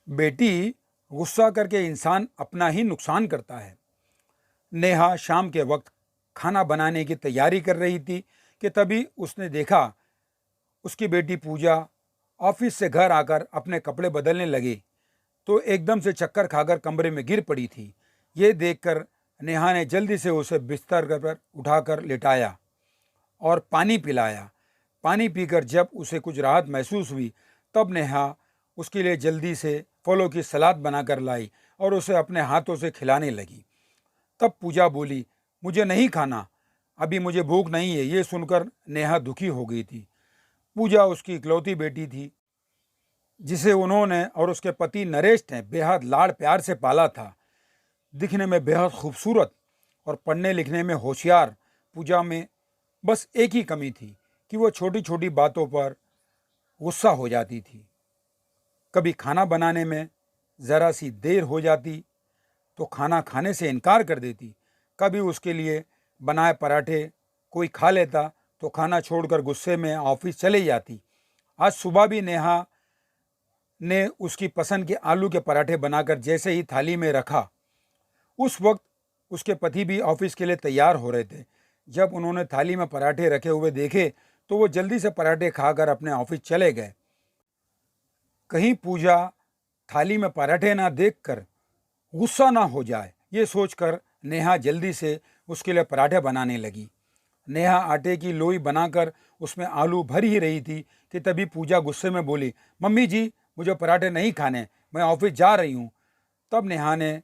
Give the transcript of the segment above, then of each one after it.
बेटी, गुस्सा करके इंसान अपना ही नुकसान करता है। नेहा शाम के वक्त खाना बनाने की तैयारी कर रही थी कि तभी उसने देखा उसकी बेटी पूजा ऑफिस से घर आकर अपने कपड़े बदलने लगी तो एकदम से चक्कर खाकर कमरे में गिर पड़ी थी। ये देखकर नेहा ने जल्दी से उसे बिस्तर पर उठाकर लिटाया और पानी पिलाया। पानी पीकर जब उसे कुछ राहत महसूस हुई तब नेहा उसके लिए जल्दी से फलों की सलाद बनाकर लाई और उसे अपने हाथों से खिलाने लगी। तब पूजा बोली, मुझे नहीं खाना, अभी मुझे भूख नहीं है। ये सुनकर नेहा दुखी हो गई थी। पूजा उसकी इकलौती बेटी थी जिसे उन्होंने और उसके पति नरेश ने बेहद लाड़ प्यार से पाला था। दिखने में बेहद खूबसूरत और पढ़ने लिखने में होशियार पूजा में बस एक ही कमी थी कि वो छोटी छोटी बातों पर गुस्सा हो जाती थी। कभी खाना बनाने में ज़रा सी देर हो जाती तो खाना खाने से इनकार कर देती। कभी उसके लिए बनाए पराठे कोई खा लेता तो खाना छोड़कर गुस्से में ऑफिस चली जाती। आज सुबह भी नेहा ने उसकी पसंद के आलू के पराठे बनाकर जैसे ही थाली में रखा, उस वक्त उसके पति भी ऑफिस के लिए तैयार हो रहे थे। जब उन्होंने थाली में पराठे रखे हुए देखे तो वो जल्दी से पराठे खाकर अपने ऑफिस चले गए। कहीं पूजा थाली में पराठे ना देखकर गुस्सा ना हो जाए, ये सोचकर नेहा जल्दी से उसके लिए पराठे बनाने लगी। नेहा आटे की लोई बनाकर उसमें आलू भर ही रही थी कि तभी पूजा गुस्से में बोली, मम्मी जी, मुझे पराठे नहीं खाने, मैं ऑफिस जा रही हूँ। तब नेहा ने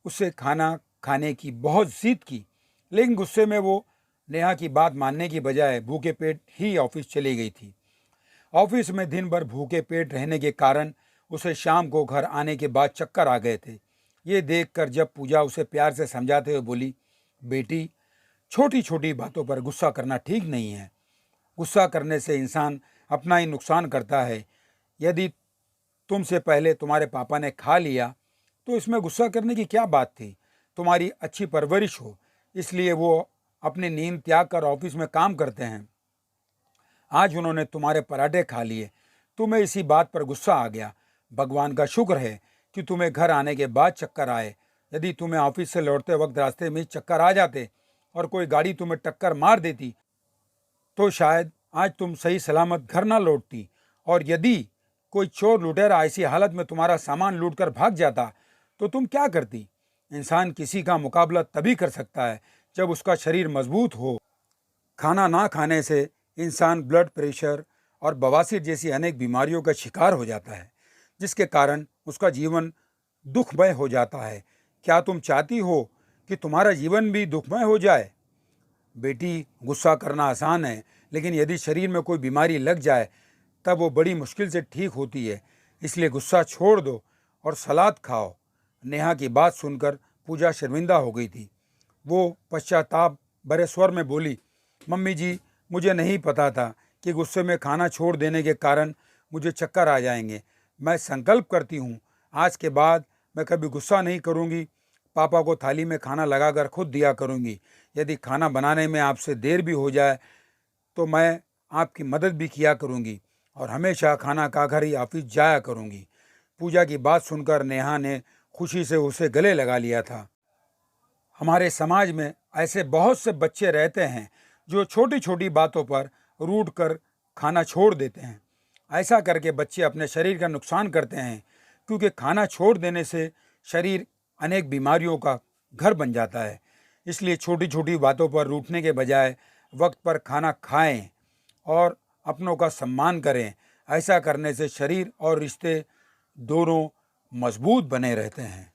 उससे खाना खाने की बहुत जिद की, लेकिन गुस्से में वो नेहा की बात मानने की बजाय भूखे पेट ही ऑफिस चली गई थी। ऑफिस में दिन भर भूखे पेट रहने के कारण उसे शाम को घर आने के बाद चक्कर आ गए थे। ये देखकर जब पूजा उसे प्यार से समझाते हुए बोली, बेटी, छोटी छोटी बातों पर गुस्सा करना ठीक नहीं है। गुस्सा करने से इंसान अपना ही नुकसान करता है। यदि तुमसे पहले तुम्हारे पापा ने खा लिया तो इसमें गुस्सा करने की क्या बात थी। तुम्हारी अच्छी परवरिश हो इसलिए वो अपनी नींद त्याग कर ऑफिस में काम करते हैं। आज उन्होंने तुम्हारे पराठे खा लिए, तुम्हें इसी बात पर गुस्सा आ गया। भगवान का शुक्र है कि तुम्हें घर आने के बाद चक्कर आए। यदि तुम्हें ऑफिस से लौटते वक्त रास्ते में चक्कर आ जाते और कोई गाड़ी तुम्हें टक्कर मार देती तो शायद आज तुम सही सलामत घर ना लौटती। और यदि कोई चोर लुटेरा ऐसी हालत में तुम्हारा सामान लूटकर भाग जाता तो तुम क्या करती। इंसान किसी का मुकाबला तभी कर सकता है जब उसका शरीर मजबूत हो। खाना ना खाने से इंसान ब्लड प्रेशर और बवासीर जैसी अनेक बीमारियों का शिकार हो जाता है, जिसके कारण उसका जीवन दुखमय हो जाता है। क्या तुम चाहती हो कि तुम्हारा जीवन भी दुखमय हो जाए? बेटी, गुस्सा करना आसान है, लेकिन यदि शरीर में कोई बीमारी लग जाए तब वो बड़ी मुश्किल से ठीक होती है। इसलिए गुस्सा छोड़ दो और सलाद खाओ। नेहा की बात सुनकर पूजा शर्मिंदा हो गई थी। वो पश्चाताप भरे स्वर में बोली, मम्मी जी, मुझे नहीं पता था कि गुस्से में खाना छोड़ देने के कारण मुझे चक्कर आ जाएंगे। मैं संकल्प करती हूँ आज के बाद मैं कभी गुस्सा नहीं करूँगी। पापा को थाली में खाना लगाकर खुद दिया करूँगी। यदि खाना बनाने में आपसे देर भी हो जाए तो मैं आपकी मदद भी किया करूँगी और हमेशा खाना खाकर ही ऑफिस जाया करूँगी। पूजा की बात सुनकर नेहा ने खुशी से उसे गले लगा लिया था। हमारे समाज में ऐसे बहुत से बच्चे रहते हैं जो छोटी छोटी बातों पर रूठ कर खाना छोड़ देते हैं। ऐसा करके बच्चे अपने शरीर का नुकसान करते हैं, क्योंकि खाना छोड़ देने से शरीर अनेक बीमारियों का घर बन जाता है। इसलिए छोटी छोटी बातों पर रूठने के बजाय वक्त पर खाना खाएं और अपनों का सम्मान करें। ऐसा करने से शरीर और रिश्ते दोनों मजबूत बने रहते हैं।